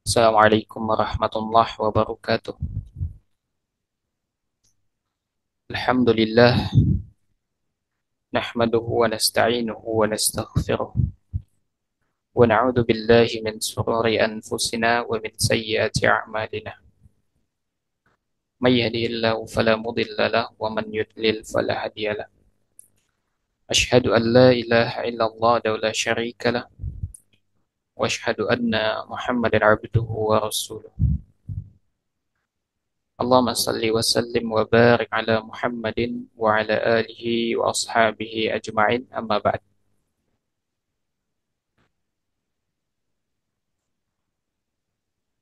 Assalamualaikum warahmatullahi wabarakatuh. Alhamdulillah, nahmaduhu wa nasta'inuhu wa nastaghfiruh. Wa na'udzu billahi min shururi anfusina wa min sayyiati a'malina. May yahdihillahu fala mudilla lahu wa man yudlil fala hadiya lahu. Asyhadu an la ilaha illallah wa la syarika lah wa asyhadu anna Muhammadan 'abduhu wa rasuluh. Allahumma salli wa sallim wa barik ala Muhammadin wa ala alihi wa ashabihi ajma'in amma ba'd.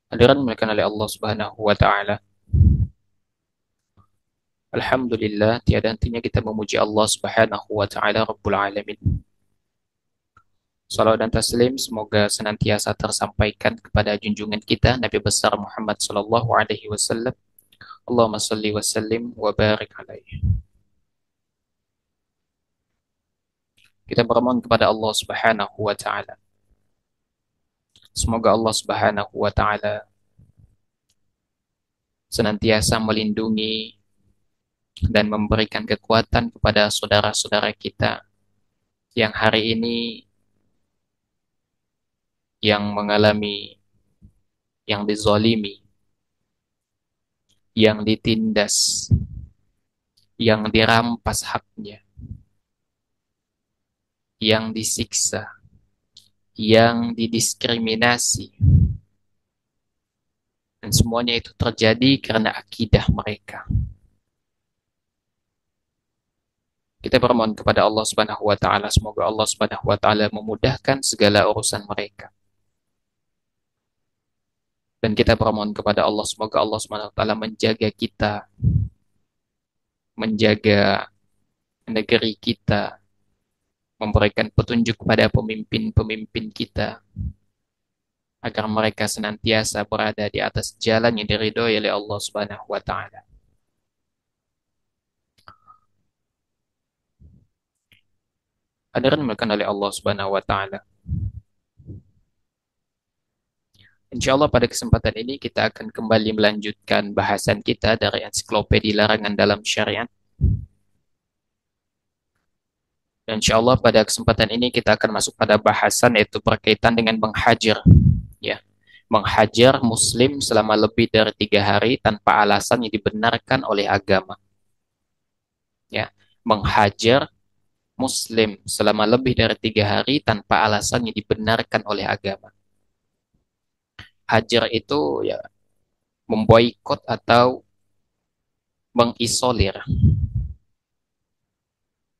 Hadirin dimuliakan oleh Allah Subhanahu wa taala. Alhamdulillah, tiada hentinya kita memuji Allah Subhanahu wa taala Rabbul Alamin. Salawat dan taslim semoga senantiasa tersampaikan kepada junjungan kita Nabi besar Muhammad sallallahu alaihi wasallam. Allahumma salli wa sallim wa barik alaihi. Kita bermohon kepada Allah Subhanahu wa taala. Semoga Allah Subhanahu wa taala senantiasa melindungi dan memberikan kekuatan kepada saudara-saudara kita yang hari ini yang mengalami, yang dizalimi, yang ditindas, yang dirampas haknya, yang disiksa, yang didiskriminasi. Dan semuanya itu terjadi karena akidah mereka. Kita bermohon kepada Allah Subhanahu wa taala, semoga Allah Subhanahu wa taala memudahkan segala urusan mereka. Dan kita bermohon kepada Allah, semoga Allah Subhanahu wa taala menjaga kita, menjaga negeri kita, memberikan petunjuk kepada pemimpin-pemimpin kita, agar mereka senantiasa berada di atas jalan yang diridhoi oleh Allah Subhanahu wa taala. Hadirin dimuliakan oleh Allah Subhanahu wa taala. Insyaallah pada kesempatan ini kita akan kembali melanjutkan bahasan kita dari ensiklopedia larangan dalam syariat. Dan insyaallah pada kesempatan ini kita akan masuk pada bahasan yaitu berkaitan dengan menghajar, ya, menghajar Muslim selama lebih dari 3 hari tanpa alasan yang dibenarkan oleh agama. Ya, menghajar Muslim selama lebih dari 3 hari tanpa alasan yang dibenarkan oleh agama. Hajar itu ya memboikot atau mengisolir.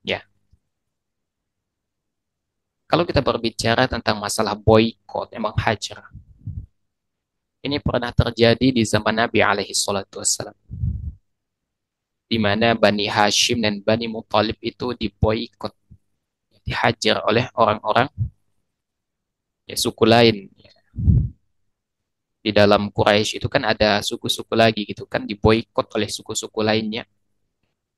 Ya, kalau kita berbicara tentang masalah boikot, emang hajar, ini pernah terjadi di zaman Nabi alaihi salatu wassalam, di mana Bani Hashim dan Bani Muthalib itu diboikot, dihajar oleh orang-orang ya, suku lain. Di dalam Quraisy itu kan ada suku-suku lagi gitu kan, diboikot oleh suku-suku lainnya.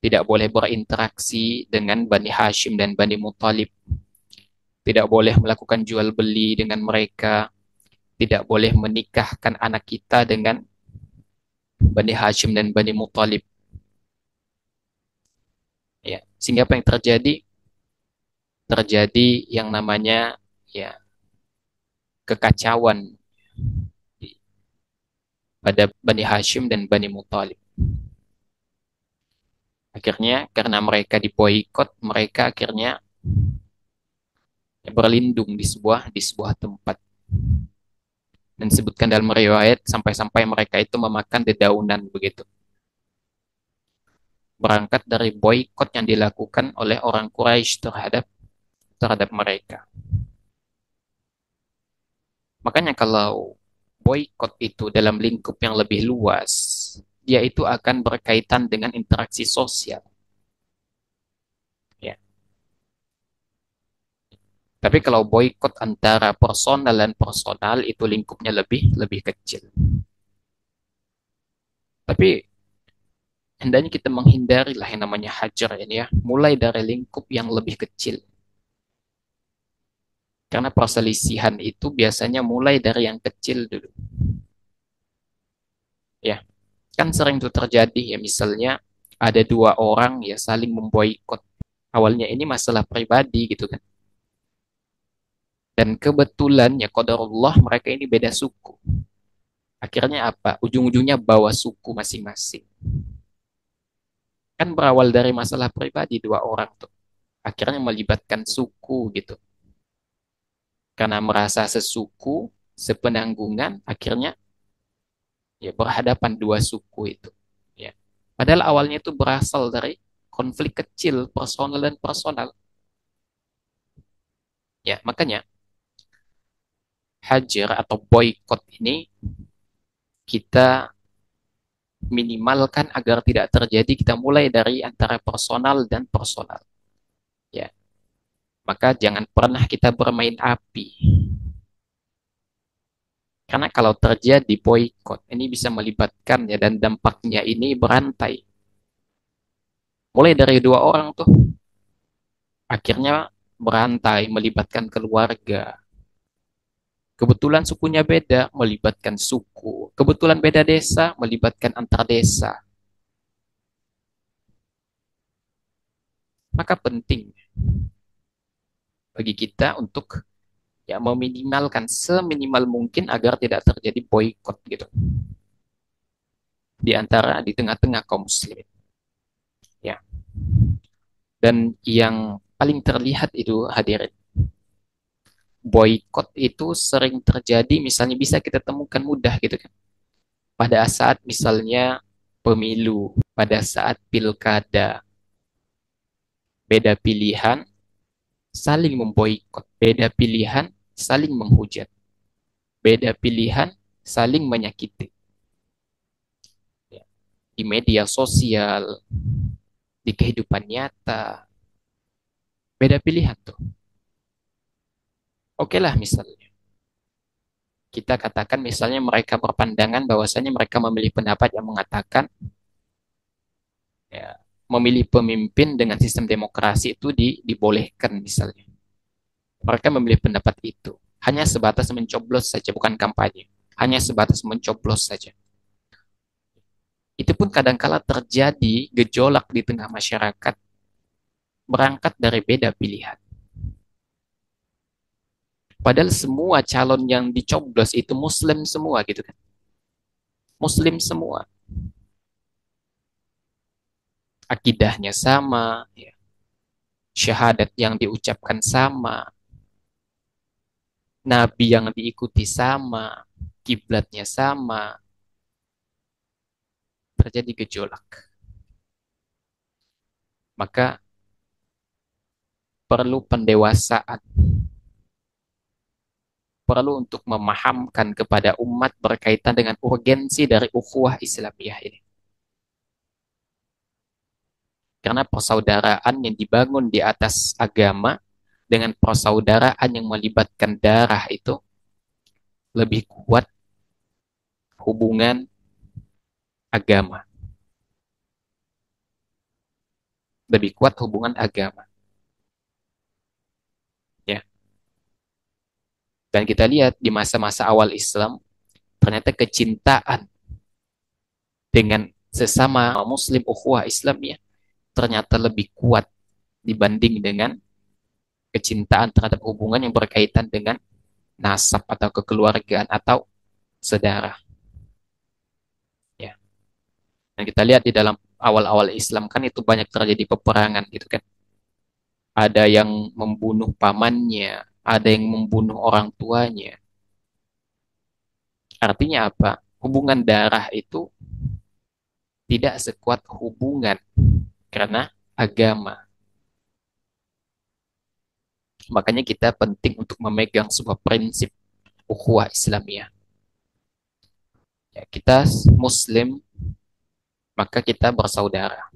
Tidak boleh berinteraksi dengan Bani Hashim dan Bani Muthalib. Tidak boleh melakukan jual beli dengan mereka. Tidak boleh menikahkan anak kita dengan Bani Hashim dan Bani Muthalib. Ya, sehingga apa yang terjadi? Terjadi yang namanya ya kekacauan pada Bani Hashim dan Bani Muthalib. Akhirnya karena mereka diboikot, mereka akhirnya berlindung di sebuah tempat. Dan disebutkan dalam riwayat sampai-sampai mereka itu memakan dedaunan begitu. Berangkat dari boikot yang dilakukan oleh orang Quraisy terhadap mereka. Makanya kalau boikot itu dalam lingkup yang lebih luas, dia itu akan berkaitan dengan interaksi sosial. Ya. Tapi kalau boikot antara personal dan personal itu lingkupnya lebih lebih kecil. Tapi hendaknya kita menghindari lah yang namanya hajar ini ya, mulai dari lingkup yang lebih kecil. Karena perselisihan itu biasanya mulai dari yang kecil dulu. Ya, kan sering tuh terjadi ya, misalnya ada dua orang ya saling memboikot. Awalnya ini masalah pribadi gitu kan. Dan kebetulan ya qadarullah mereka ini beda suku. Akhirnya apa? Ujung-ujungnya bawa suku masing-masing. Kan berawal dari masalah pribadi dua orang tuh. Akhirnya melibatkan suku gitu. Karena merasa sesuku, sepenanggungan, akhirnya ya berhadapan dua suku itu. Ya. Padahal awalnya itu berasal dari konflik kecil personal dan personal. Ya, makanya hajar atau boykot ini kita minimalkan agar tidak terjadi, kita mulai dari antara personal dan personal. Ya, maka jangan pernah kita bermain api. Karena kalau terjadi boykot, ini bisa melibatkan ya, dan dampaknya ini berantai. Mulai dari dua orang tuh, akhirnya berantai, melibatkan keluarga. Kebetulan sukunya beda, melibatkan suku. Kebetulan beda desa, melibatkan antar desa. Maka penting bagi kita untuk ya meminimalkan seminimal mungkin agar tidak terjadi boykot gitu di antara di tengah-tengah kaum muslimin. Ya. Dan yang paling terlihat itu hadirin, boykot itu sering terjadi, misalnya bisa kita temukan mudah gitu kan. Pada saat misalnya pemilu, pada saat pilkada, beda pilihan, saling memboikot, beda pilihan, saling menghujat, beda pilihan, saling menyakiti. Ya. Di media sosial, di kehidupan nyata, beda pilihan tuh. Oke lah misalnya. Kita katakan misalnya mereka berpandangan bahwasanya mereka memilih pendapat yang mengatakan ya, memilih pemimpin dengan sistem demokrasi itu dibolehkan misalnya. Mereka memilih pendapat itu. Hanya sebatas mencoblos saja, bukan kampanye. Hanya sebatas mencoblos saja. Itu pun kadangkala terjadi gejolak di tengah masyarakat berangkat dari beda pilihan. Padahal semua calon yang dicoblos itu Muslim semua gitu kan. Muslim semua. Akidahnya sama, ya. Syahadat yang diucapkan sama, nabi yang diikuti sama, kiblatnya sama, terjadi gejolak. Maka perlu pendewasaan, perlu untuk memahamkan kepada umat berkaitan dengan urgensi dari ukhuwah Islamiyah ini. Karena persaudaraan yang dibangun di atas agama dengan persaudaraan yang melibatkan darah itu lebih kuat hubungan agama, lebih kuat hubungan agama, ya. Dan kita lihat di masa-masa awal Islam, ternyata kecintaan dengan sesama Muslim ukhuwah Islamiyah ternyata lebih kuat dibanding dengan kecintaan terhadap hubungan yang berkaitan dengan nasab atau kekeluargaan atau saudara. Ya. Dan kita lihat di dalam awal-awal Islam kan itu banyak terjadi peperangan gitu kan. Ada yang membunuh pamannya, ada yang membunuh orang tuanya. Artinya apa? Hubungan darah itu tidak sekuat hubungan karena agama. Makanya kita penting untuk memegang sebuah prinsip ukhuwah Islamiyah. Ya, kita Muslim, maka kita bersaudara.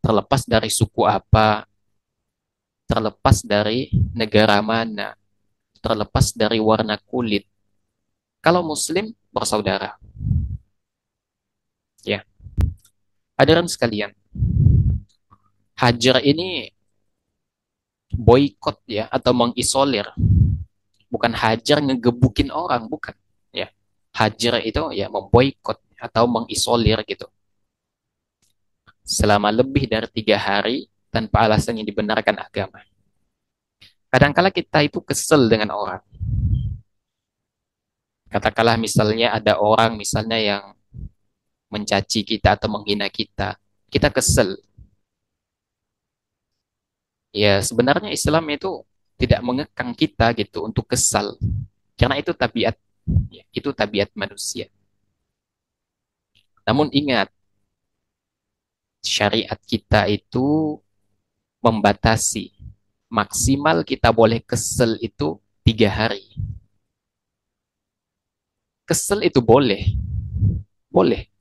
Terlepas dari suku apa, terlepas dari negara mana, terlepas dari warna kulit. Kalau Muslim, bersaudara. Ya, hadirin sekalian, hajar ini boykot ya atau mengisolir. Bukan hajar ngegebukin orang, bukan. Ya, hajar itu ya memboikot. atau mengisolir gitu selama lebih dari 3 hari tanpa alasan yang dibenarkan agama. Kadangkala kita itu kesel dengan orang. Katakanlah misalnya ada orang misalnya yang mencaci kita atau menghina kita. Kita kesel. Ya sebenarnya Islam itu tidak mengekang kita gitu untuk kesal. Karena itu tabiat, ya, itu tabiat manusia. Namun ingat, syariat kita itu membatasi. Maksimal kita boleh kesel itu 3 hari. Kesel itu boleh, boleh.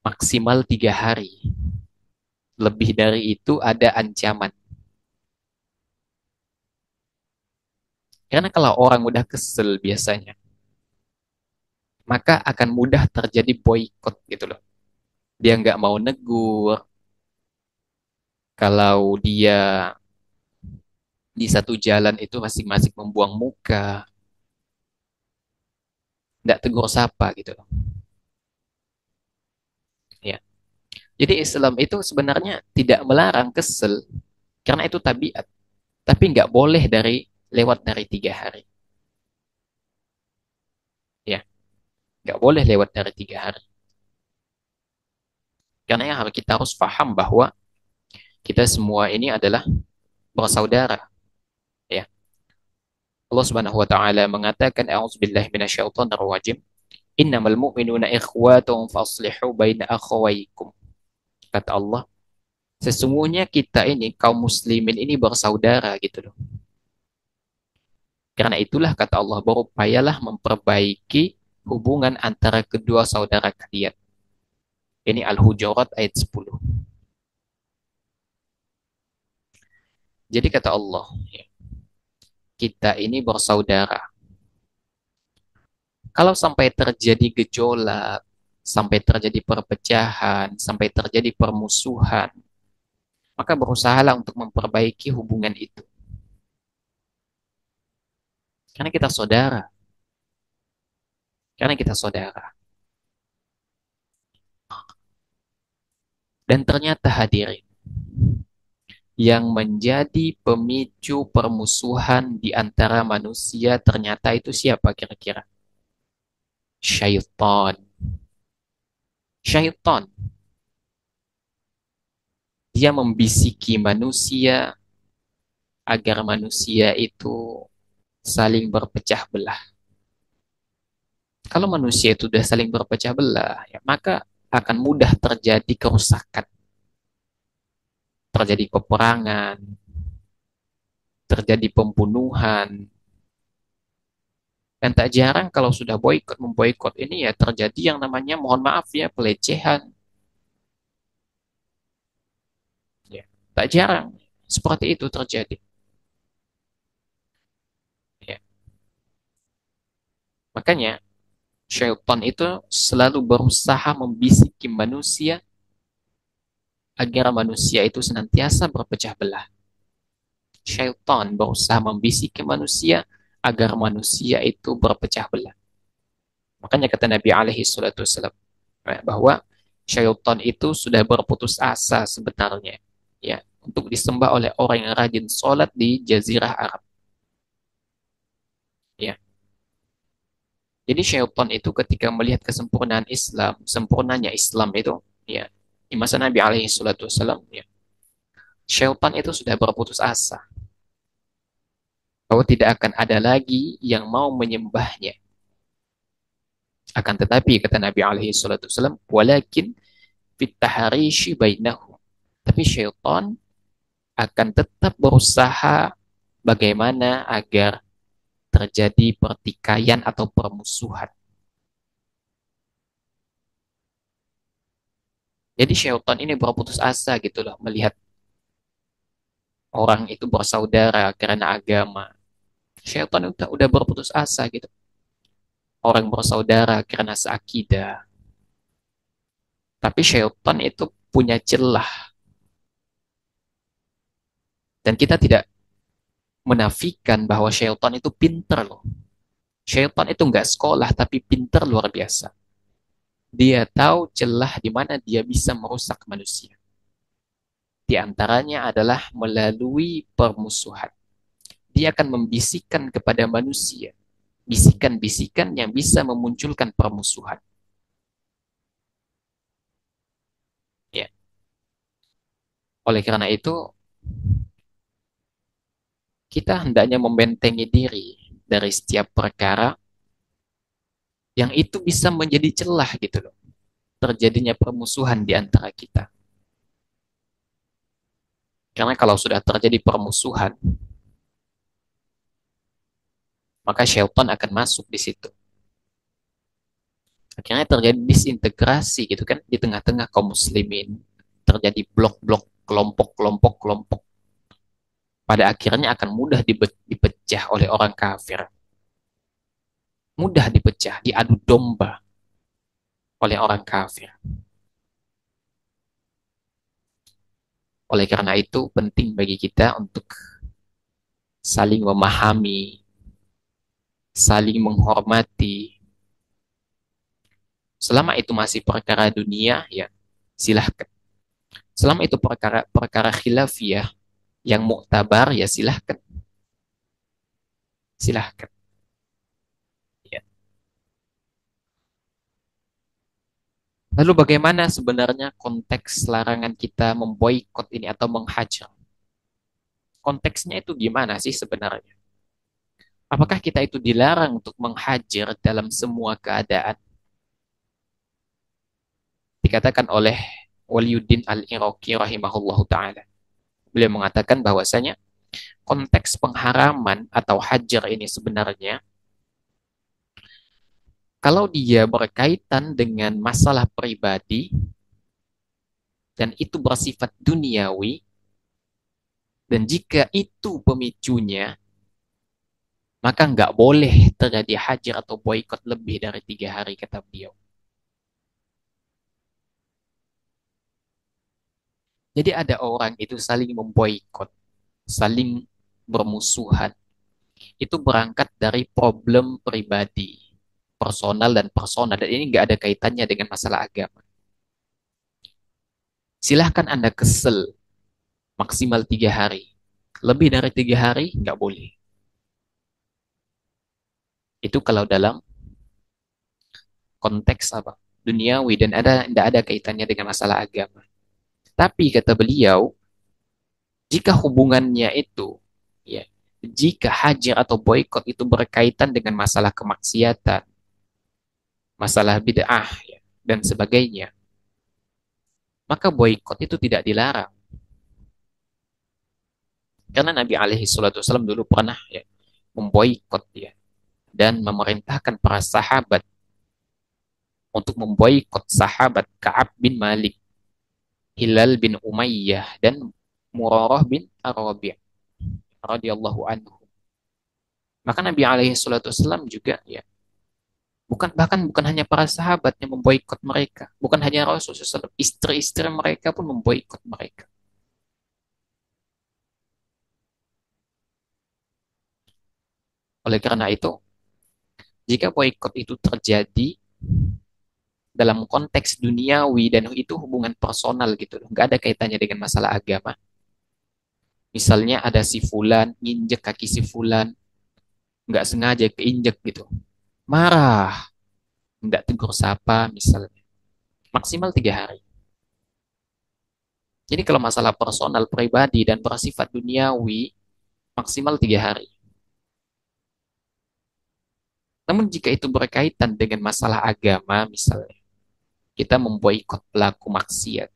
Maksimal 3 hari. Lebih dari itu ada ancaman. Karena kalau orang udah kesel biasanya, maka akan mudah terjadi boykot gitu loh. Dia nggak mau negur. Kalau dia di satu jalan itu masing-masing membuang muka, nggak tegur sapa gitu loh. Ya. Jadi Islam itu sebenarnya tidak melarang kesel, karena itu tabiat. Tapi nggak boleh lewat dari 3 hari. Ya, nggak boleh lewat dari 3 hari. Karena yang harus kita harus paham bahwa kita semua ini adalah bersaudara. Ya, Allah Subhanahu Wa Taala mengatakan, "A'udzubillahi minasyaitonir rajim. Innamal mu'minuna ikhwatun faslihu baina akhawaykum." Kata Allah, sesungguhnya kita ini kaum muslimin ini bersaudara gitu loh. Karena itulah kata Allah, berupayalah memperbaiki hubungan antara kedua saudara kalian. Ini Al-Hujurat ayat 10. Jadi kata Allah, ya, kita ini bersaudara. Kalau sampai terjadi gejolak, sampai terjadi perpecahan, sampai terjadi permusuhan, maka berusahalah untuk memperbaiki hubungan itu. Karena kita saudara. Karena kita saudara. Dan ternyata hadirin, yang menjadi pemicu permusuhan di antara manusia ternyata itu siapa kira-kira? Syaitan. Syaitan. Dia membisiki manusia agar manusia itu saling berpecah belah. Kalau manusia itu sudah saling berpecah belah, ya, maka akan mudah terjadi kerusakan, terjadi peperangan, terjadi pembunuhan. Dan tak jarang kalau sudah boykot memboikot ini ya terjadi yang namanya mohon maaf ya pelecehan. Ya, tak jarang seperti itu terjadi. Ya, makanya syaitan itu selalu berusaha membisiki manusia agar manusia itu senantiasa berpecah belah. Syaitan berusaha membisiki manusia agar manusia itu berpecah belah. Makanya kata Nabi alaihi salatu wasallam bahwa syaitan itu sudah berputus asa sebenarnya ya untuk disembah oleh orang yang rajin sholat di Jazirah Arab. Ya. Jadi syaitan itu ketika melihat kesempurnaan Islam, sempurnanya Islam itu, ya, di masa Nabi alaihi salatu wasallam, ya, syaitan itu sudah berputus asa bahwa tidak akan ada lagi yang mau menyembahnya. Akan tetapi kata Nabi alaihi salatu wasallam, walakin fit tahrishi bainahum. Tapi syaitan akan tetap berusaha bagaimana agar terjadi pertikaian atau permusuhan. Jadi syaitan ini berputus asa gitu loh melihat orang itu bersaudara karena agama. Syaitan udah berputus asa gitu. Orang bersaudara karena seakidah. Tapi syaitan itu punya celah. Dan kita tidak menafikan bahwa syaitan itu pinter loh. Syaitan itu nggak sekolah tapi pinter luar biasa. Dia tahu celah di mana dia bisa merusak manusia. Di antaranya adalah melalui permusuhan. Dia akan membisikkan kepada manusia bisikan-bisikan yang bisa memunculkan permusuhan. Ya. Oleh karena itu, kita hendaknya membentengi diri dari setiap perkara yang itu bisa menjadi celah gitu loh. Terjadinya permusuhan di antara kita. Karena kalau sudah terjadi permusuhan, maka syaitan akan masuk di situ. Akhirnya terjadi disintegrasi gitu kan di tengah-tengah kaum muslimin. Terjadi blok-blok, kelompok-kelompok-kelompok. Pada akhirnya akan mudah dipecah oleh orang kafir. Mudah dipecah, diadu domba oleh orang kafir. Oleh karena itu, penting bagi kita untuk saling memahami, saling menghormati. Selama itu masih perkara dunia, ya silahkan. Selama itu perkara khilafiyah yang muktabar, ya silahkan. Silahkan. Ya. Lalu bagaimana sebenarnya konteks larangan kita memboikot ini atau menghajar? Konteksnya itu gimana sih sebenarnya? Apakah kita itu dilarang untuk menghajar dalam semua keadaan? Dikatakan oleh Waliuddin Al-Iraqi rahimahullahu taala. Beliau mengatakan bahwasanya konteks pengharaman atau hajar ini sebenarnya kalau dia berkaitan dengan masalah pribadi dan itu bersifat duniawi dan jika itu pemicunya maka nggak boleh terjadi hajar atau boykot lebih dari 3 hari kata beliau. Jadi ada orang itu saling memboikot, saling bermusuhan. Itu berangkat dari problem pribadi, personal dan personal. Dan ini nggak ada kaitannya dengan masalah agama. Silahkan Anda kesel maksimal 3 hari. Lebih dari 3 hari nggak boleh. Itu kalau dalam konteks apa? Duniawi dan tidak ada kaitannya dengan masalah agama. Tapi kata beliau, jika hubungannya itu, ya, jika hajar atau boykot itu berkaitan dengan masalah kemaksiatan, masalah bid'ah, ya, dan sebagainya, maka boykot itu tidak dilarang. Karena Nabi alaihi salatu wasallam dulu pernah ya, memboikot ya, dan memerintahkan para sahabat untuk memboikot sahabat Ka'ab bin Malik, Hilal bin Umayyah, dan Murarah bin Ar-Rabi' radhiyallahu anhu. Maka Nabi alaihi salatu wasallam juga ya, bukan hanya para sahabat yang memboikot mereka, bukan hanya Rasulullah SAW, istri-istri mereka pun memboikot mereka. Oleh karena itu, jika boikot itu terjadi dalam konteks duniawi dan itu hubungan personal gitu loh, nggak ada kaitannya dengan masalah agama. Misalnya ada si fulan nginjek kaki si fulan, nggak sengaja keinjek gitu, marah, nggak tegur sapa misalnya, maksimal 3 hari. Jadi kalau masalah personal pribadi dan bersifat duniawi, maksimal 3 hari. Namun jika itu berkaitan dengan masalah agama, misalnya kita memboikot pelaku maksiat,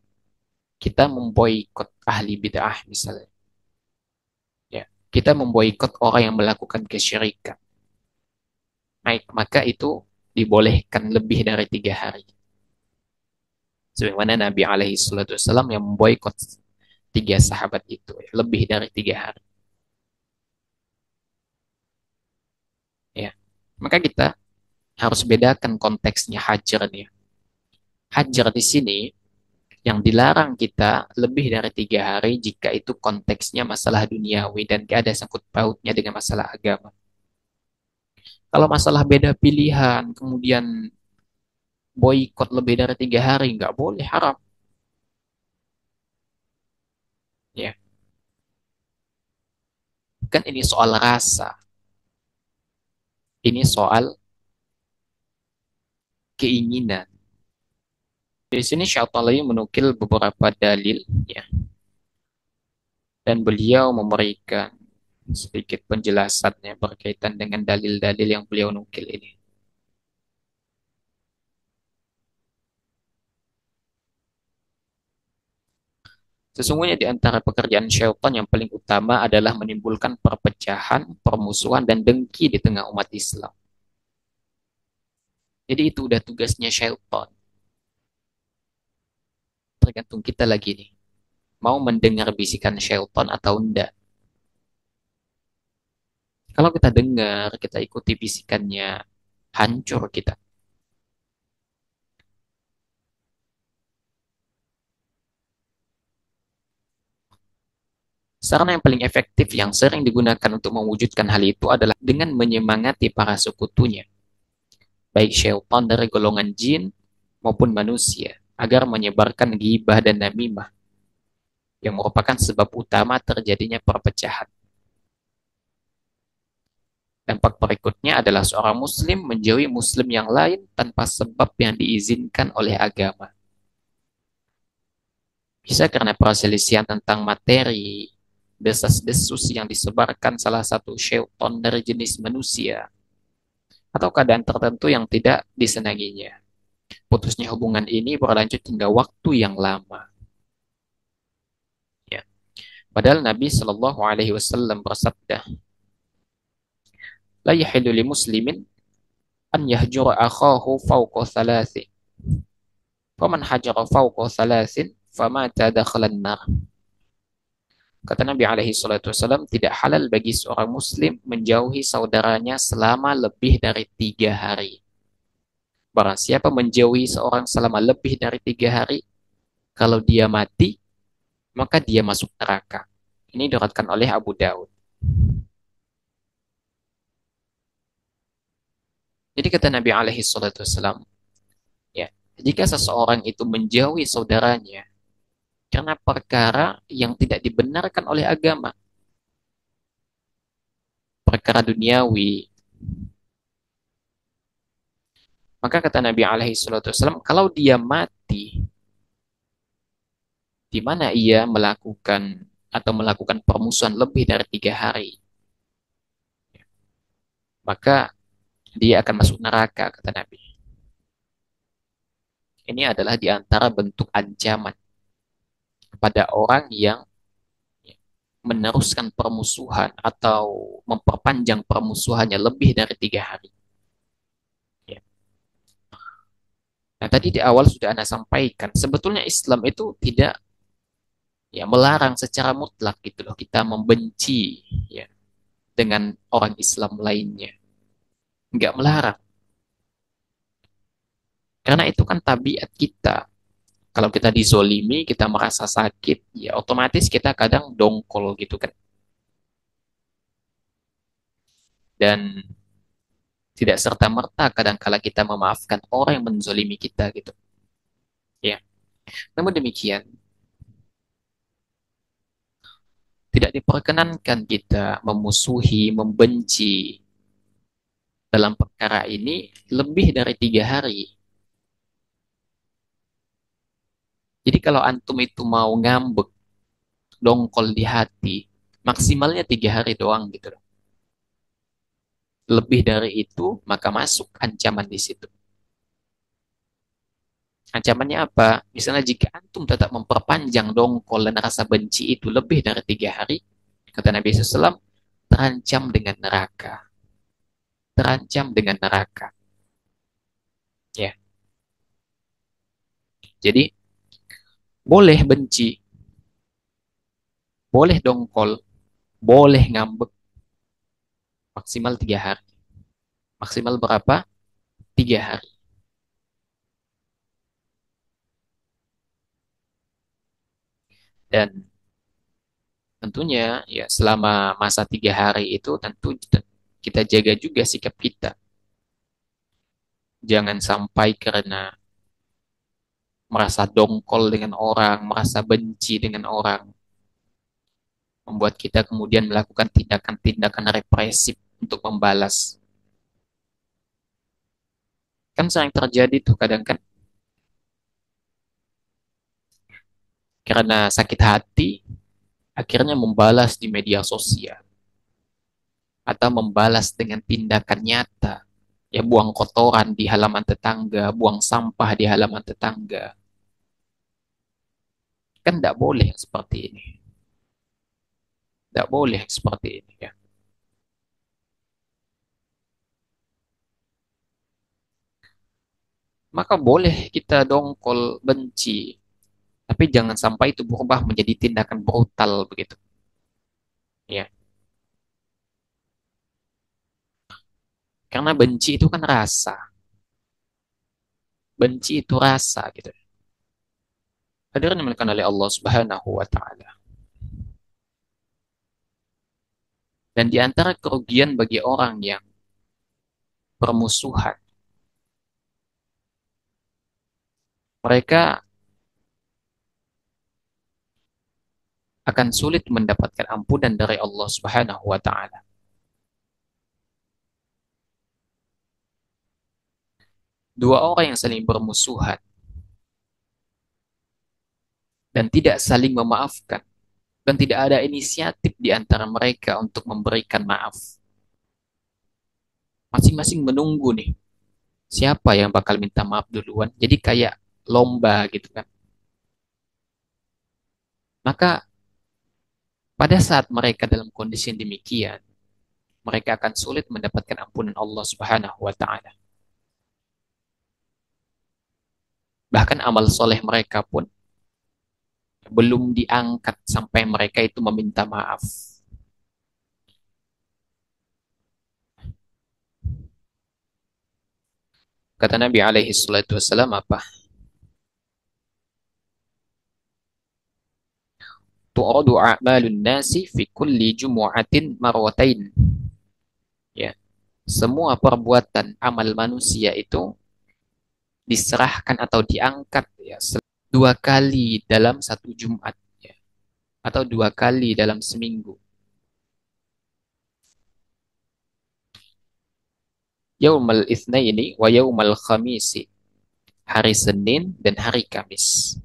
kita memboikot ahli bid'ah misalnya, ya, kita memboikot orang yang melakukan kesyirikan, maka itu dibolehkan lebih dari 3 hari. Sebagaimana Nabi alaihi salatu wasallam yang memboikot 3 sahabat itu, ya, lebih dari 3 hari. Ya, maka kita harus bedakan konteksnya hajar nih. Hajar di sini yang dilarang kita lebih dari 3 hari jika itu konteksnya masalah duniawi dan gak ada sangkut pautnya dengan masalah agama. Kalau masalah beda pilihan, kemudian boikot lebih dari 3 hari, nggak boleh, haram. Ya, kan ini soal rasa, ini soal keinginan. Di sini Syatalahi menukil beberapa dalil, ya, dan beliau memberikan sedikit penjelasannya berkaitan dengan dalil-dalil yang beliau nukil ini. Sesungguhnya di antara pekerjaan syaitan yang paling utama adalah menimbulkan perpecahan, permusuhan, dan dengki di tengah umat Islam. Jadi itu udah tugasnya syaitan. Tergantung kita lagi nih, mau mendengar bisikan syaitan atau enggak. Kalau kita dengar, kita ikuti bisikannya, hancur kita. Sarana yang paling efektif yang sering digunakan untuk mewujudkan hal itu adalah dengan menyemangati para sekutunya, baik syaitan dari golongan jin maupun manusia, agar menyebarkan ghibah dan namimah yang merupakan sebab utama terjadinya perpecahan. Dampak berikutnya adalah seorang muslim menjauhi muslim yang lain tanpa sebab yang diizinkan oleh agama. Bisa karena perselisihan tentang materi, desas-desus yang disebarkan salah satu syaitan dari jenis manusia, atau keadaan tertentu yang tidak disenanginya. Putusnya hubungan ini berlanjut hingga waktu yang lama. Ya. Padahal Nabi Shallallahu Alaihi Wasallam bersabda, "La yahilu li muslimin an yahjura akhahu fawqa thalathin. Faman hajara fawqa thalathin, famata dakhalan nar." Kata Nabi alaihi salatu wasallam, tidak halal bagi seorang muslim menjauhi saudaranya selama lebih dari 3 hari. Barang siapa menjauhi seorang selama lebih dari 3 hari, kalau dia mati, maka dia masuk neraka. Ini diriwayatkan oleh Abu Daud. Jadi kata Nabi alaihi salatu wasallam, ya, jika seseorang itu menjauhi saudaranya karena perkara yang tidak dibenarkan oleh agama, perkara duniawi, maka kata Nabi alaihi salatu wasallam, kalau dia mati di mana ia melakukan permusuhan lebih dari 3 hari, maka dia akan masuk neraka, kata Nabi. Ini adalah di antara bentuk ancaman kepada orang yang meneruskan permusuhan atau memperpanjang permusuhannya lebih dari 3 hari. Ya. Nah, tadi di awal sudah Anda sampaikan, sebetulnya Islam itu tidak, ya, melarang secara mutlak gitu loh kita membenci, ya, dengan orang Islam lainnya. Nggak melarang. Karena itu kan tabiat kita. Kalau kita dizolimi, kita merasa sakit, ya otomatis kita kadang dongkol gitu kan. Dan tidak serta-merta kadang-kala kita memaafkan orang yang menzolimi kita gitu. Ya. Namun demikian, tidak diperkenankan kita memusuhi, membenci dalam perkara ini lebih dari 3 hari. Jadi kalau antum itu mau ngambek, dongkol di hati, maksimalnya 3 hari doang gitu. Lebih dari itu, maka masuk ancaman di situ. Ancamannya apa? Misalnya jika antum tetap memperpanjang dongkol dan rasa benci itu lebih dari 3 hari, kata Nabi SAW, terancam dengan neraka. Terancam dengan neraka. Ya, jadi boleh benci, boleh dongkol, boleh ngambek, maksimal 3 hari. Maksimal berapa? 3 hari. Dan tentunya ya selama masa 3 hari itu tentu kita jaga juga sikap kita. Jangan sampai karena merasa dongkol dengan orang, merasa benci dengan orang, membuat kita kemudian melakukan tindakan-tindakan represif untuk membalas. Kan sering terjadi tuh kadang kan karena sakit hati akhirnya membalas di media sosial atau membalas dengan tindakan nyata. Ya buang kotoran di halaman tetangga, buang sampah di halaman tetangga. Kan tidak boleh seperti ini. Tidak boleh seperti ini ya. Maka boleh kita dongkol benci, tapi jangan sampai itu berubah menjadi tindakan brutal begitu. Ya, karena benci itu kan rasa. Benci itu rasa gitu. Hadirin dimulakan oleh Allah Subhanahu wa taala. Dan di antara kerugian bagi orang yang bermusuhan, mereka akan sulit mendapatkan ampunan dari Allah Subhanahu wa taala. Dua orang yang saling bermusuhan dan tidak saling memaafkan dan tidak ada inisiatif di antara mereka untuk memberikan maaf. Masing-masing menunggu nih siapa yang bakal minta maaf duluan. Jadi kayak lomba gitu kan. Maka pada saat mereka dalam kondisi yang demikian, mereka akan sulit mendapatkan ampunan Allah Subhanahu wa taala. Bahkan amal soleh mereka pun belum diangkat sampai mereka itu meminta maaf. Kata Nabi alaihi salatu wassalam apa? Tu'radu a'malun nasi fi kulli jumu'atin marwatain. Ya, semua perbuatan amal manusia itu diserahkan atau diangkat ya dua kali dalam satu Jumat ya, atau dua kali dalam seminggu. Yaumal itsnaini wa yaumal khamisi. Hari Senin dan hari Kamis.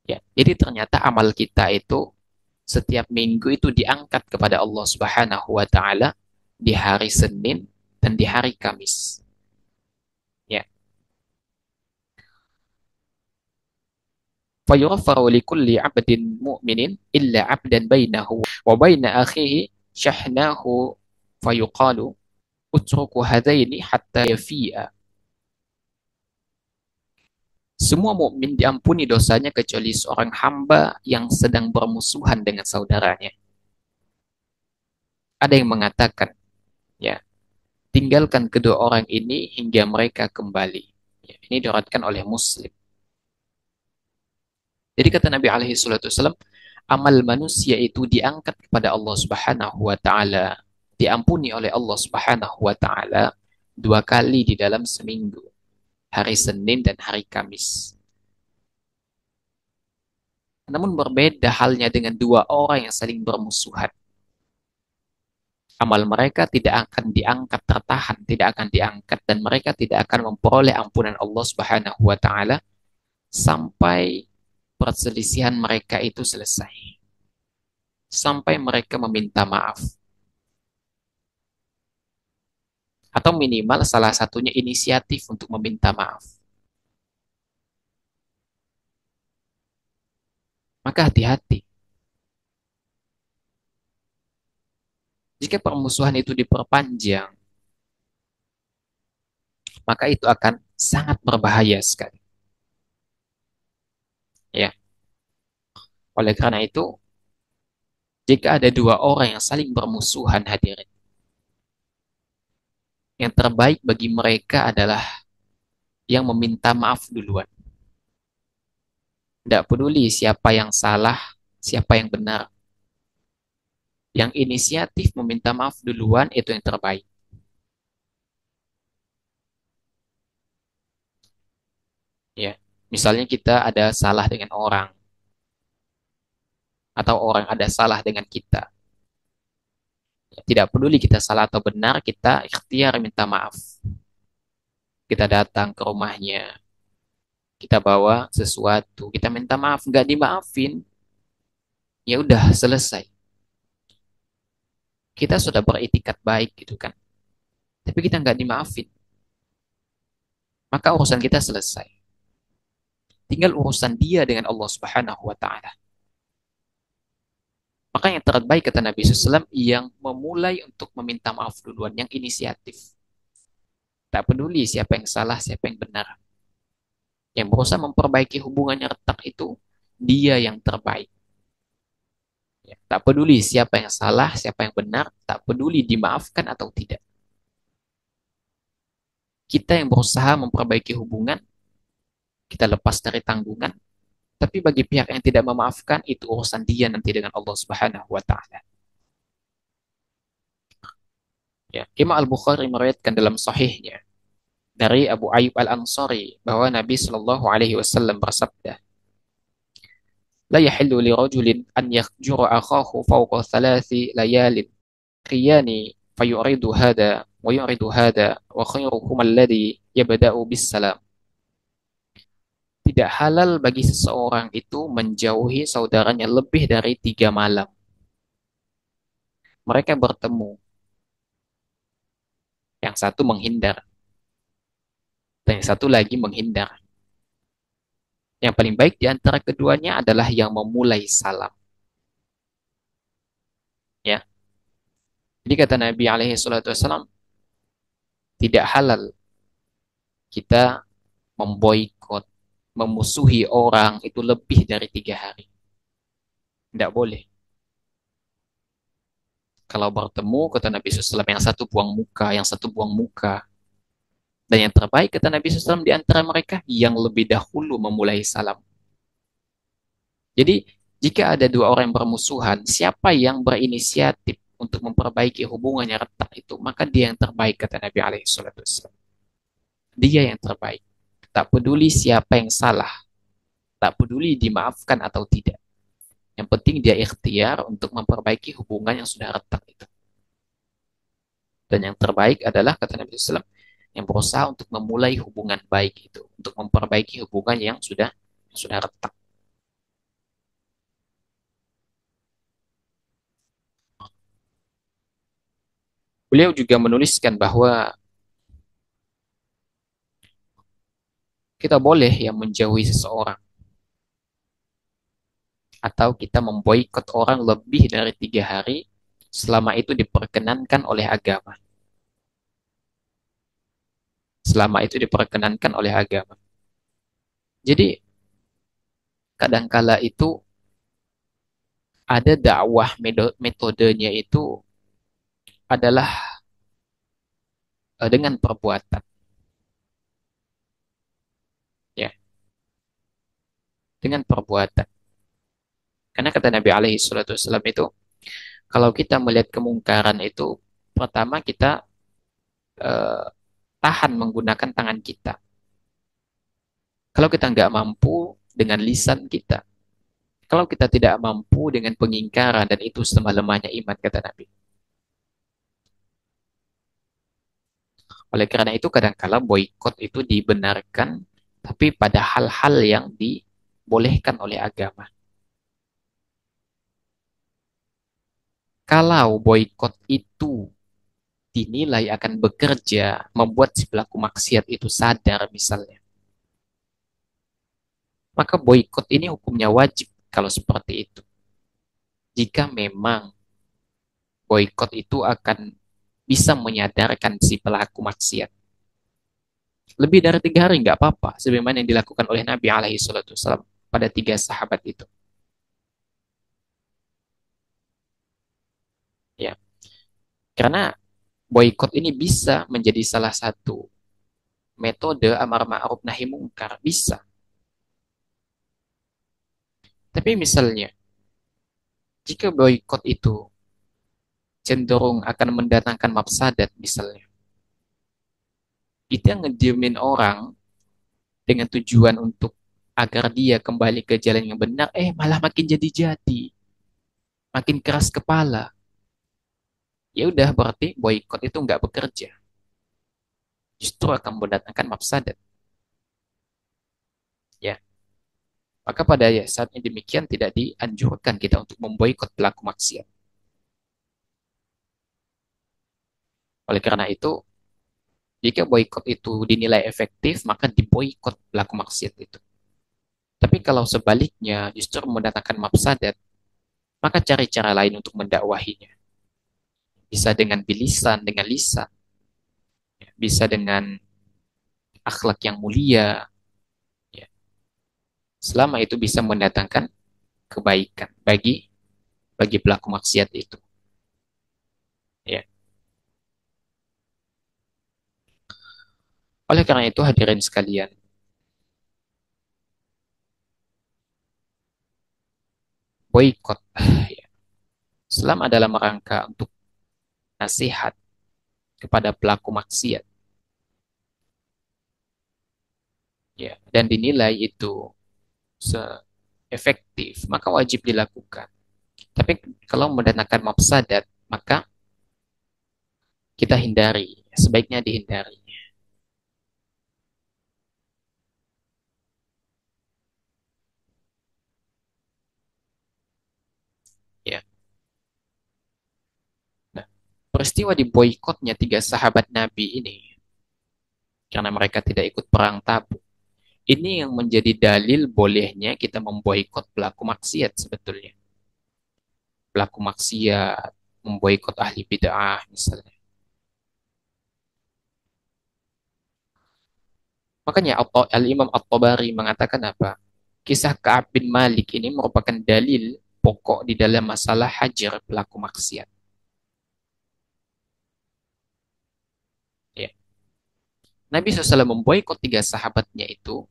Ya, jadi ternyata amal kita itu setiap minggu itu diangkat kepada Allah Subhanahu wa taala di hari Senin dan di hari Kamis. Ya. Fayughfaru likulli 'abdin mu'minin illa 'abdan bainahu wa baina akhihi syahnahu fayuqalu utruku hadaini hatta yafi'a. Semua mukmin diampuni dosanya kecuali seorang hamba yang sedang bermusuhan dengan saudaranya. Ada yang mengatakan, ya, tinggalkan kedua orang ini hingga mereka kembali. Ya, ini diriwayatkan oleh Muslim. Jadi kata Nabi alaihi salatu wasallam, amal manusia itu diangkat kepada Allah Subhanahu wa taala, diampuni oleh Allah Subhanahu wa taala dua kali di dalam seminggu, hari Senin dan hari Kamis. Namun berbeda halnya dengan dua orang yang saling bermusuhan. Amal mereka tidak akan diangkat tertahan, tidak akan diangkat dan mereka tidak akan memperoleh ampunan Allah Subhanahu wa taala sampai perselisihan mereka itu selesai. Sampai mereka meminta maaf. Atau minimal salah satunya inisiatif untuk meminta maaf. Maka hati-hati. Jika permusuhan itu diperpanjang, maka itu akan sangat berbahaya sekali. Ya. Oleh karena itu, jika ada dua orang yang saling bermusuhan hadirin, yang terbaik bagi mereka adalah yang meminta maaf duluan. Tidak peduli siapa yang salah, siapa yang benar. Yang inisiatif meminta maaf duluan itu yang terbaik. Ya. Misalnya kita ada salah dengan orang, atau orang ada salah dengan kita. Tidak peduli kita salah atau benar, kita ikhtiar minta maaf. Kita datang ke rumahnya, kita bawa sesuatu, kita minta maaf, nggak dimaafin, ya udah selesai. Kita sudah beretikat baik gitu kan, tapi kita nggak dimaafin, maka urusan kita selesai. Tinggal urusan dia dengan Allah Subhanahu wa Ta'ala. Maka yang terbaik kata Nabi SAW yang memulai untuk meminta maaf duluan, yang inisiatif. Tak peduli siapa yang salah, siapa yang benar. Yang berusaha memperbaiki hubungannya retak itu dia yang terbaik. Ya, tak peduli siapa yang salah, siapa yang benar, tak peduli dimaafkan atau tidak. Kita yang berusaha memperbaiki hubungan, kita lepas dari tanggungan, tapi bagi pihak yang tidak memaafkan, itu urusan dia nanti dengan Allah Subhanahu wa Ta'ala. Ya, Imam Al-Bukhari meriwayatkan dalam sahihnya dari Abu Ayyub Al-Ansari bahwa Nabi Shallallahu alaihi wasallam bersabda, "La yahillu li rajulin an yakhjura akhahu fawqa thalathi layalin qiyani fayuridu hada wa yuridu hada wa khairuhum alladhi yabda'u bis salam." Tidak halal bagi seseorang itu menjauhi saudaranya lebih dari 3 malam. Mereka bertemu, yang satu menghindar, dan yang satu lagi menghindar. Yang paling baik di antara keduanya adalah yang memulai salam. Ya, jadi kata Nabi alaihi salatu wasallam, tidak halal kita memboikot, memusuhi orang itu lebih dari 3 hari. Tidak boleh. Kalau bertemu, kata Nabi SAW, yang satu buang muka, yang satu buang muka. Dan yang terbaik, kata Nabi SAW, di antara mereka, yang lebih dahulu memulai salam. Jadi, jika ada 2 orang yang bermusuhan, siapa yang berinisiatif untuk memperbaiki hubungannya retak itu, maka dia yang terbaik, kata Nabi SAW. Dia yang terbaik. Tak peduli siapa yang salah, tak peduli dimaafkan atau tidak. Yang penting dia ikhtiar untuk memperbaiki hubungan yang sudah retak itu. Dan yang terbaik adalah, kata Nabi SAW, yang berusaha untuk memulai hubungan baik itu, untuk memperbaiki hubungan yang sudah retak. Beliau juga menuliskan bahwa kita boleh yang menjauhi seseorang, atau kita memboikot orang lebih dari 3 hari, selama itu diperkenankan oleh agama. Selama itu diperkenankan oleh agama. Jadi, kadangkala itu ada dakwah metodenya itu adalah dengan perbuatan. Ya, dengan perbuatan. Karena kata Nabi alaihi salatu wasallam itu, kalau kita melihat kemungkaran itu, pertama kita eh, tahan menggunakan tangan kita. Kalau kita nggak mampu dengan lisan kita, kalau kita tidak mampu dengan pengingkaran, dan itu selemah-lemahnya iman, kata Nabi. Oleh karena itu kadangkala boikot itu dibenarkan, tapi pada hal-hal yang dibolehkan oleh agama. Kalau boikot itu dinilai akan bekerja membuat si pelaku maksiat itu sadar misalnya, maka boikot ini hukumnya wajib kalau seperti itu. Jika memang boikot itu akan bisa menyadarkan si pelaku maksiat. Lebih dari 3 hari nggak apa-apa, sebagaimana yang dilakukan oleh Nabi alaihi salatu wasallam pada 3 sahabat itu. Ya, karena boikot ini bisa menjadi salah satu metode amar ma'ruf nahi mungkar, bisa. Tapi misalnya, jika boikot itu cenderung akan mendatangkan mafsadat misalnya, itu yang ngediemin orang dengan tujuan untuk agar dia kembali ke jalan yang benar, malah makin jadi-jadi, makin keras kepala. Ya udah berarti boykot itu nggak bekerja, justru akan mendatangkan mafsadat. Ya, maka pada saatnya demikian tidak dianjurkan kita untuk memboikot pelaku maksiat. Oleh karena itu, jika boykot itu dinilai efektif, maka diboykot pelaku maksiat itu. Tapi kalau sebaliknya justru mendatangkan mafsadat, maka cari cara lain untuk mendakwahinya. Bisa dengan bilisan, dengan lisan, bisa dengan akhlak yang mulia, ya. Selama itu bisa mendatangkan kebaikan bagi pelaku maksiat itu. Ya. Oleh karena itu hadirin sekalian, boykot ya, selama dalam rangka untuk nasihat kepada pelaku maksiat, ya, dan dinilai itu efektif, maka wajib dilakukan. Tapi kalau mendatangkan mafsadat, maka kita hindari, sebaiknya dihindari. Ya. Nah, peristiwa di boykotnya tiga sahabat Nabi ini, karena mereka tidak ikut perang Tabuk, ini yang menjadi dalil bolehnya kita memboikot pelaku maksiat sebetulnya. Pelaku maksiat, memboikot ahli bid'ah misalnya. Makanya Al-Imam At-Tabari mengatakan apa? Kisah Ka'ab bin Malik ini merupakan dalil pokok di dalam masalah hajar pelaku maksiat. Ya. Nabi SAW memboikot tiga sahabatnya itu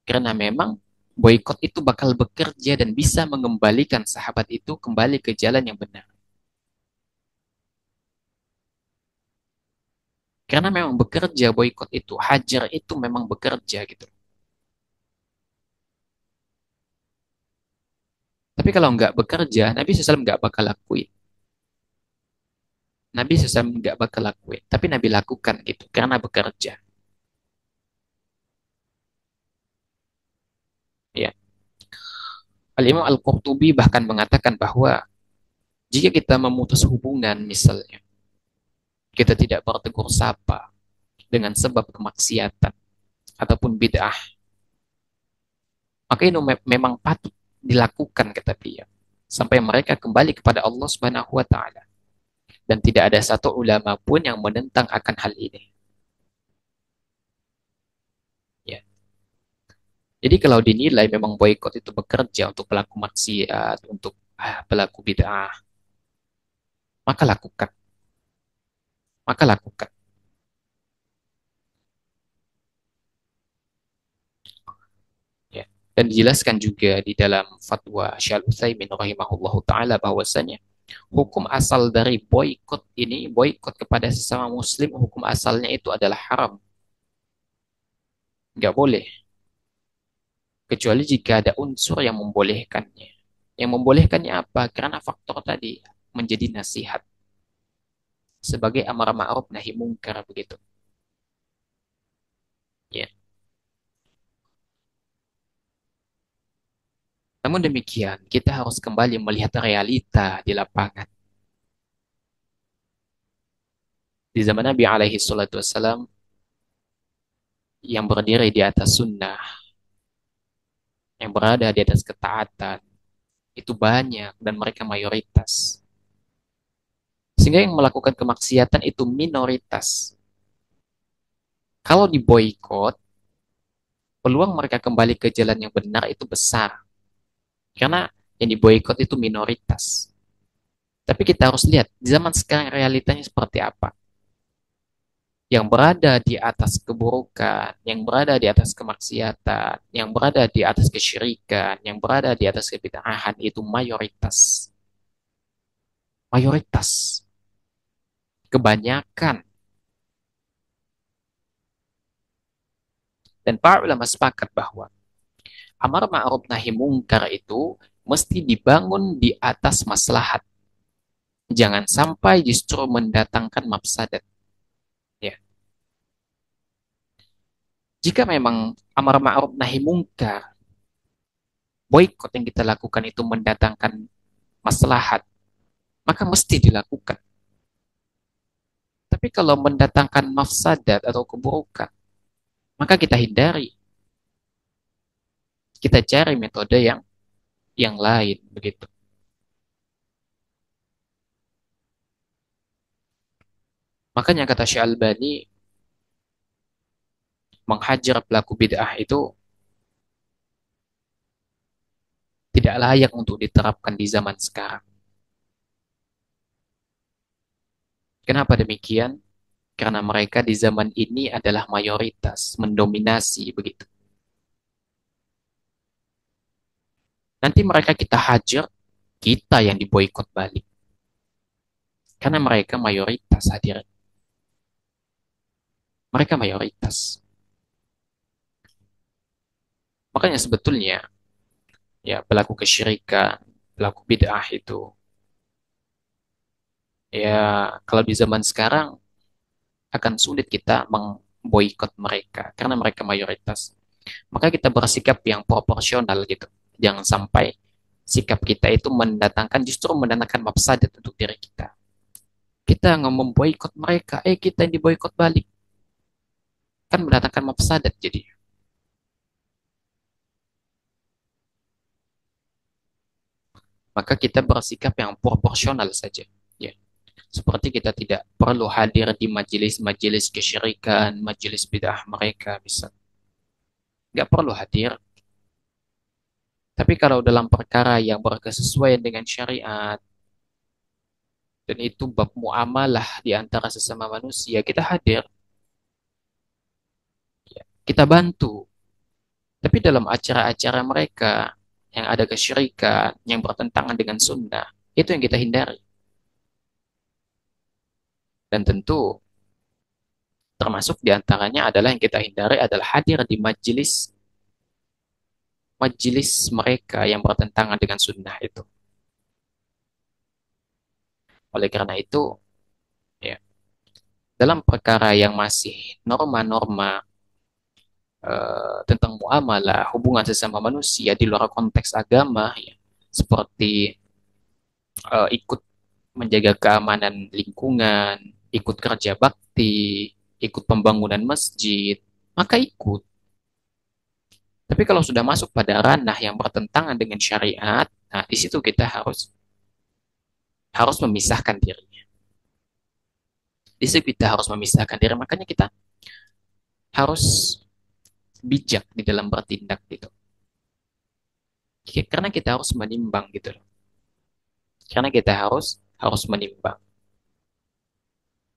karena memang boikot itu bakal bekerja dan bisa mengembalikan sahabat itu kembali ke jalan yang benar. Karena memang bekerja boikot itu, hajar itu memang bekerja gitu. Tapi kalau nggak bekerja, Nabi SAW nggak bakal lakuin. Nabi SAW nggak bakal lakuin. Tapi Nabi lakukan gitu, karena bekerja. Ya. Al-Imam Al-Qurtubi bahkan mengatakan bahwa jika kita memutus hubungan misalnya, kita tidak bertegur sapa dengan sebab kemaksiatan ataupun bid'ah, maka itu memang patut dilakukan kata beliau sampai mereka kembali kepada Allah Subhanahu wa taala, dan tidak ada satu ulama pun yang menentang akan hal ini. Ya. Jadi kalau dinilai memang boykot itu bekerja untuk pelaku maksiat, untuk pelaku bid'ah, maka lakukan, maka lakukan. Ya. Dan dijelaskan juga di dalam fatwa Syekh Utsaimin rahimahullahu taala bahwasanya hukum asal dari boykot ini, boykot kepada sesama muslim, hukum asalnya itu adalah haram. Nggak boleh. Kecuali jika ada unsur yang membolehkannya. Yang membolehkannya apa? Karena faktor tadi menjadi nasihat. Sebagai amar ma'ruf nahi mungkar begitu. Ya. Namun demikian, kita harus kembali melihat realita di lapangan. Di zaman Nabi alaihi salatu wassalam, yang berdiri di atas sunnah, yang berada di atas ketaatan, itu banyak dan mereka mayoritas. Sehingga yang melakukan kemaksiatan itu minoritas. Kalau diboykot, peluang mereka kembali ke jalan yang benar itu besar. Karena yang diboykot itu minoritas. Tapi kita harus lihat, di zaman sekarang realitanya seperti apa. Yang berada di atas keburukan, yang berada di atas kemaksiatan, yang berada di atas kesyirikan, yang berada di atas kebid'ahan itu mayoritas. Mayoritas. Kebanyakan. Dan para ulama sepakat bahwa amar ma'ruf nahi mungkar itu mesti dibangun di atas maslahat. Jangan sampai justru mendatangkan mafsadat. Ya. Jika memang amar ma'ruf nahi mungkar, boykot yang kita lakukan itu mendatangkan maslahat, maka mesti dilakukan. Tapi kalau mendatangkan mafsadat atau keburukan, maka kita hindari. Kita cari metode yang lain begitu. Makanya kata Syekh Albani, menghajar pelaku bid'ah itu tidak layak untuk diterapkan di zaman sekarang. Kenapa demikian? Karena mereka di zaman ini adalah mayoritas, mendominasi begitu. Nanti mereka kita hajar, kita yang diboikot balik. Karena mereka mayoritas hadir. Mereka mayoritas. Makanya sebetulnya ya pelaku kesyirikan, pelaku bid'ah itu ya kalau di zaman sekarang akan sulit kita memboikot mereka karena mereka mayoritas. Maka kita bersikap yang proporsional gitu. Jangan sampai sikap kita itu justru mendatangkan mafsadat untuk diri kita. Kita ngomong boikot mereka, kita yang diboikot balik. Kan mendatangkan mafsadat jadi. Maka kita bersikap yang proporsional saja. Ya. Seperti kita tidak perlu hadir di majelis-majelis kesyirikan, majelis bid'ah mereka bisa. Nggak perlu hadir. Tapi kalau dalam perkara yang berkesesuaian dengan syariat, dan itu bab muamalah di antara sesama manusia, kita hadir, ya, kita bantu. Tapi dalam acara-acara mereka yang ada kesyirikan, yang bertentangan dengan sunnah, itu yang kita hindari. Dan tentu termasuk di antaranya adalah yang kita hindari adalah hadir di majelis majelis mereka yang bertentangan dengan sunnah itu. Oleh karena itu, ya, dalam perkara yang masih norma-norma tentang muamalah, hubungan sesama manusia di luar konteks agama, ya, seperti ikut menjaga keamanan lingkungan, ikut kerja bakti, ikut pembangunan masjid, maka ikut. Tapi kalau sudah masuk pada ranah yang bertentangan dengan syariat, nah di situ kita harus harus memisahkan diri. Di situ kita harus memisahkan diri, makanya kita harus bijak di dalam bertindak gitu. Karena kita harus menimbang gitu loh. Karena kita harus menimbang.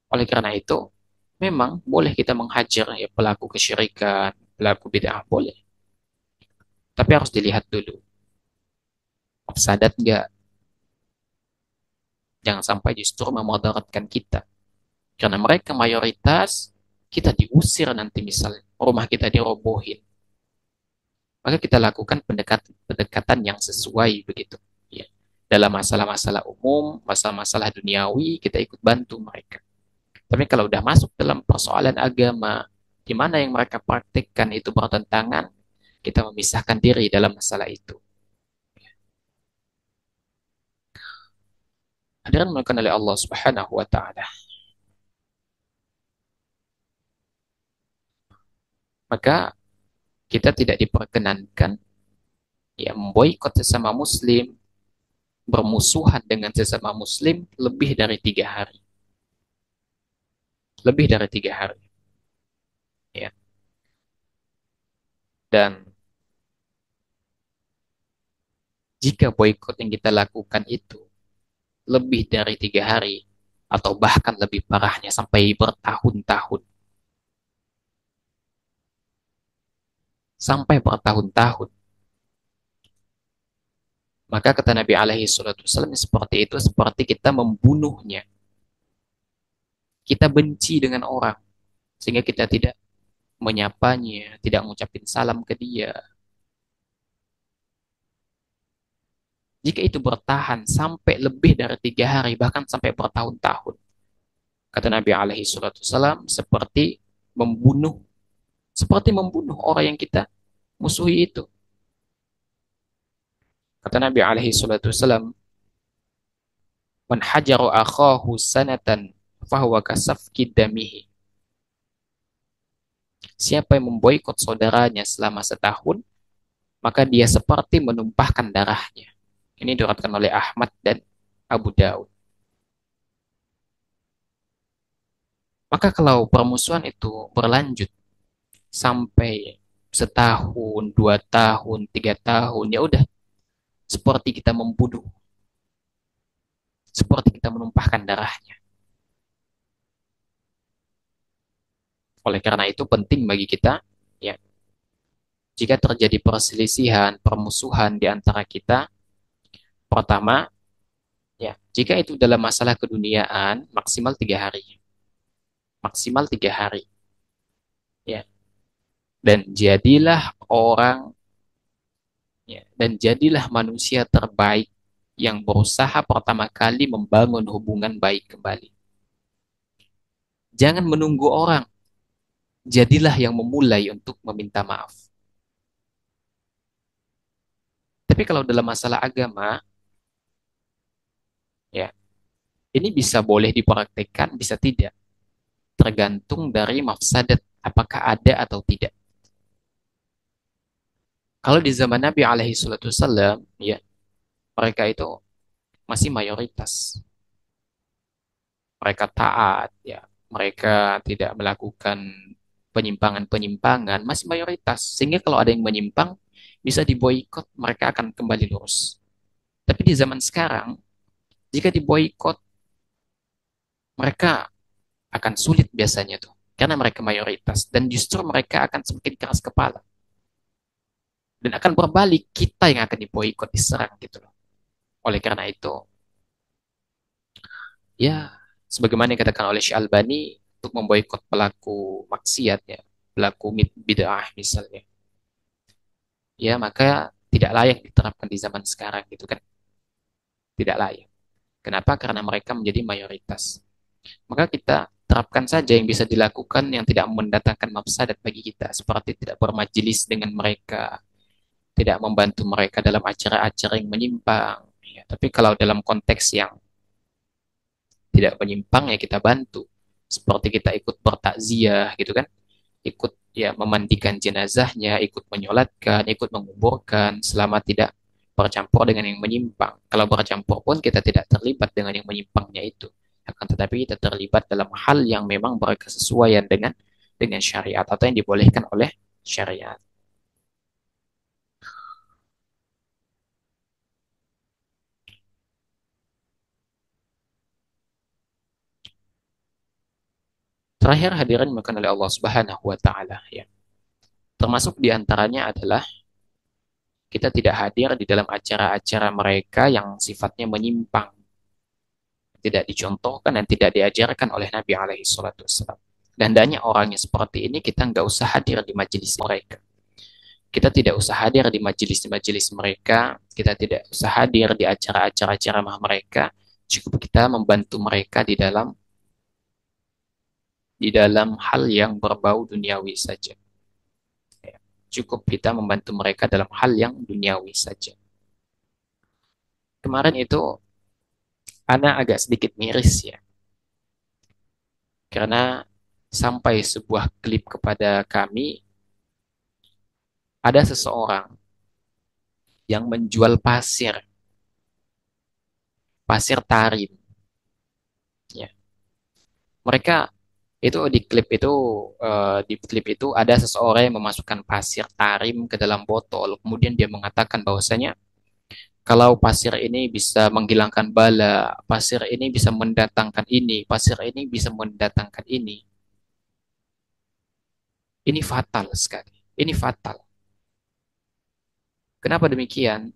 Oleh karena itu, memang boleh kita menghajar ya pelaku kesyirikan, pelaku bid'ah boleh. Tapi harus dilihat dulu, mafsadat nggak? Jangan sampai justru memudaratkan kita. Karena mereka mayoritas, kita diusir nanti misalnya, rumah kita dirobohin. Maka kita lakukan pendekatan yang sesuai begitu. Ya. Dalam masalah-masalah umum, masalah-masalah duniawi, kita ikut bantu mereka. Tapi kalau udah masuk dalam persoalan agama, di mana yang mereka praktikkan itu bertentangan, kita memisahkan diri dalam masalah itu. Hadirin melakukan oleh Allah Subhanahu wa taala. Maka kita tidak diperkenankan ya memboikot sesama muslim, bermusuhan dengan sesama muslim lebih dari 3 hari. Lebih dari 3 hari. Ya. Dan jika boikot yang kita lakukan itu lebih dari 3 hari, atau bahkan lebih parahnya sampai bertahun-tahun, sampai bertahun-tahun, maka kata Nabi alaihi salatu wasallam seperti itu seperti kita membunuhnya. Kita benci dengan orang sehingga kita tidak menyapanya, tidak mengucapkan salam ke dia. Jika itu bertahan sampai lebih dari 3 hari, bahkan sampai bertahun-tahun, kata Nabi alaihi salatu wasallam, membunuh, seperti membunuh orang yang kita musuhi itu. Kata Nabi alaihi salatu wasallam, "Man hajaru akhahu sanatan fahuwa kasafki damihi." Siapa yang memboikot saudaranya selama setahun, maka dia seperti menumpahkan darahnya. Ini diriwayatkan oleh Ahmad dan Abu Daud. Maka kalau permusuhan itu berlanjut sampai setahun, 2 tahun, 3 tahun, ya udah seperti kita membunuh, seperti kita menumpahkan darahnya. Oleh karena itu penting bagi kita, ya, jika terjadi perselisihan, permusuhan di antara kita, pertama, ya, jika itu dalam masalah keduniaan, maksimal 3 hari, maksimal 3 hari, ya, dan jadilah orang, ya, dan jadilah manusia terbaik yang berusaha pertama kali membangun hubungan baik kembali. Jangan menunggu orang, jadilah yang memulai untuk meminta maaf. Tapi kalau dalam masalah agama, ya, ini bisa boleh dipraktekkan, bisa tidak, tergantung dari mafsadat, apakah ada atau tidak. Kalau di zaman Nabi alaihi salatu wasallam, ya, mereka itu masih mayoritas. Mereka taat, ya, mereka tidak melakukan penyimpangan-penyimpangan, masih mayoritas. Sehingga kalau ada yang menyimpang, bisa diboikot, mereka akan kembali lurus. Tapi di zaman sekarang, jika diboikot, mereka akan sulit biasanya tuh. Karena mereka mayoritas. Dan justru mereka akan semakin keras kepala. Dan akan berbalik, kita yang akan diboikot, diserang gitu loh. Oleh karena itu, ya, sebagaimana yang dikatakan oleh Syekh Albani, untuk memboikot pelaku maksiat, ya, pelaku bid'ah misalnya, ya, maka tidak layak diterapkan di zaman sekarang gitu kan. Tidak layak. Kenapa? Karena mereka menjadi mayoritas. Maka kita terapkan saja yang bisa dilakukan yang tidak mendatangkan mafsadat bagi kita, seperti tidak bermajelis dengan mereka, tidak membantu mereka dalam acara-acara yang menyimpang. Ya, tapi kalau dalam konteks yang tidak menyimpang, ya kita bantu. Seperti kita ikut bertakziah gitu kan, ikut, ya, memandikan jenazahnya, ikut menyolatkan, ikut menguburkan, selama tidak bercampur dengan yang menyimpang. Kalau bercampur pun kita tidak terlibat dengan yang menyimpangnya itu. Akan tetapi kita terlibat dalam hal yang memang berkesesuaian dengan syariat atau yang dibolehkan oleh syariat. Terakhir, hadirin makan oleh Allah Subhanahu wa taala, ya. Termasuk diantaranya adalah kita tidak hadir di dalam acara-acara mereka yang sifatnya menyimpang, tidak dicontohkan dan tidak diajarkan oleh Nabi alaihi salatu wassalam. Dan hendaknya orangnya seperti ini kita nggak usah hadir di majelis mereka. Kita tidak usah hadir di majelis-majelis mereka, kita tidak usah hadir di acara-acara ceramah mereka. Cukup kita membantu mereka di dalam hal yang berbau duniawi saja. Ya. Cukup kita membantu mereka dalam hal yang duniawi saja. Kemarin itu Ana agak sedikit miris, ya, karena sampai sebuah klip kepada kami, ada seseorang yang menjual pasir, pasir tarim. Ya. Mereka itu di klip itu ada seseorang yang memasukkan pasir tarim ke dalam botol. Kemudian dia mengatakan bahwasanya kalau pasir ini bisa menghilangkan bala, pasir ini bisa mendatangkan ini, pasir ini bisa mendatangkan ini. Ini fatal sekali. Ini fatal. Kenapa demikian?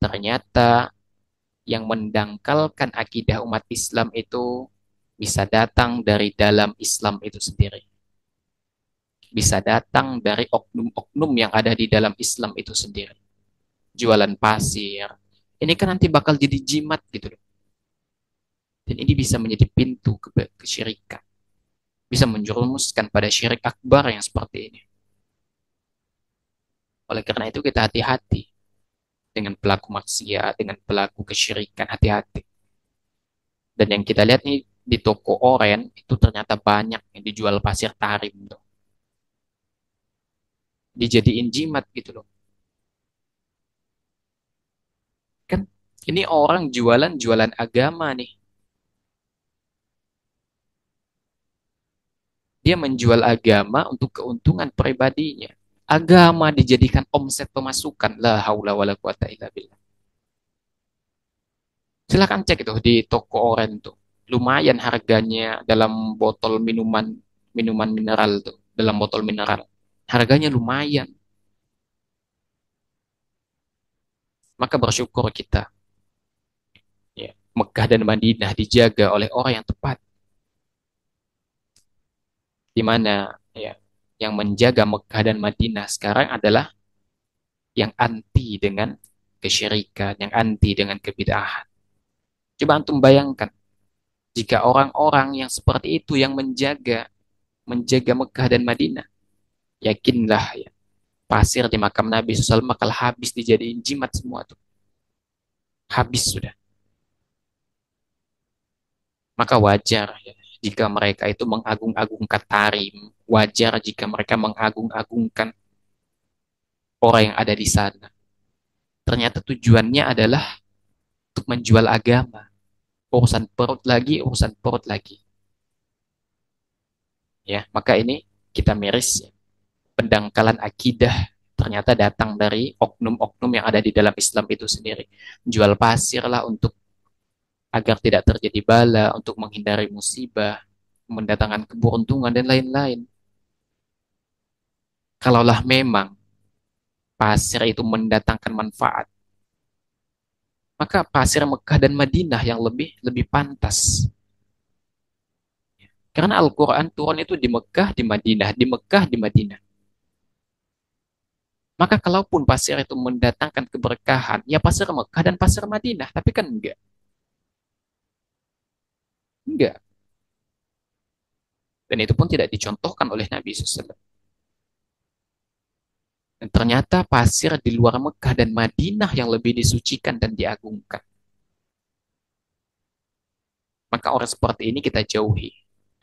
Ternyata yang mendangkalkan akidah umat Islam itu bisa datang dari dalam Islam itu sendiri. Bisa datang dari oknum-oknum yang ada di dalam Islam itu sendiri. jualan pasir. Ini kan nanti bakal jadi jimat gitu loh. Dan ini bisa menjadi pintu ke kesyirikan. Bisa menjerumuskan pada syirik akbar yang seperti ini. Oleh karena itu kita hati-hati dengan pelaku maksiat, dengan pelaku kesyirikan, hati-hati. Dan yang kita lihat nih di toko oren itu ternyata banyak yang dijual pasir tarim tuh. Dijadiin jimat gitu loh. Kan ini orang jualan agama nih. Dia menjual agama untuk keuntungan pribadinya. Agama dijadikan omset pemasukan. La haula wala quwata illa billah. Silahkan cek itu di toko oren tuh. Lumayan harganya dalam botol minuman minuman mineral tuh, dalam botol mineral. Harganya lumayan. Maka bersyukur kita, ya, Mekah dan Madinah dijaga oleh orang yang tepat, di mana ya yang menjaga Mekah dan Madinah sekarang adalah yang anti dengan kesyirikan, yang anti dengan kebid'ahan. Coba antum bayangkan jika orang-orang yang seperti itu yang menjaga Mekah dan Madinah, yakinlah ya, pasir di makam Nabi SAW bakal habis dijadiin jimat semua tuh. Habis sudah. Maka wajar ya, jika mereka itu mengagung-agungkan tarim, wajar jika mereka mengagung-agungkan orang yang ada di sana. Ternyata tujuannya adalah untuk menjual agama. Urusan perut lagi. Ya, maka ini kita miris ya. Pendangkalan akidah ternyata datang dari oknum-oknum yang ada di dalam Islam itu sendiri. Jual pasir lah untuk agar tidak terjadi bala, untuk menghindari musibah, mendatangkan keberuntungan dan lain-lain. Kalaulah memang pasir itu mendatangkan manfaat, maka pasir Mekah dan Madinah yang lebih lebih pantas. Karena Al-Quran turun itu di Mekah, di Madinah, di Mekah, di Madinah. Maka kalaupun pasir itu mendatangkan keberkahan, ya pasir Mekah dan pasir Madinah. Tapi kan enggak. Enggak. Dan itu pun tidak dicontohkan oleh Nabi SAW. Dan ternyata pasir di luar Mekah dan Madinah yang lebih disucikan dan diagungkan. Maka orang seperti ini kita jauhi.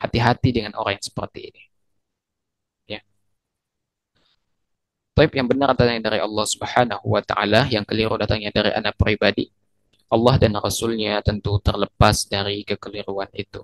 Hati-hati dengan orang yang seperti ini. Ya. Tapi yang benar adalah yang dari Allah Subhanahu wa taala, yang keliru datangnya dari anak pribadi. Allah dan Rasulnya tentu terlepas dari kekeliruan itu.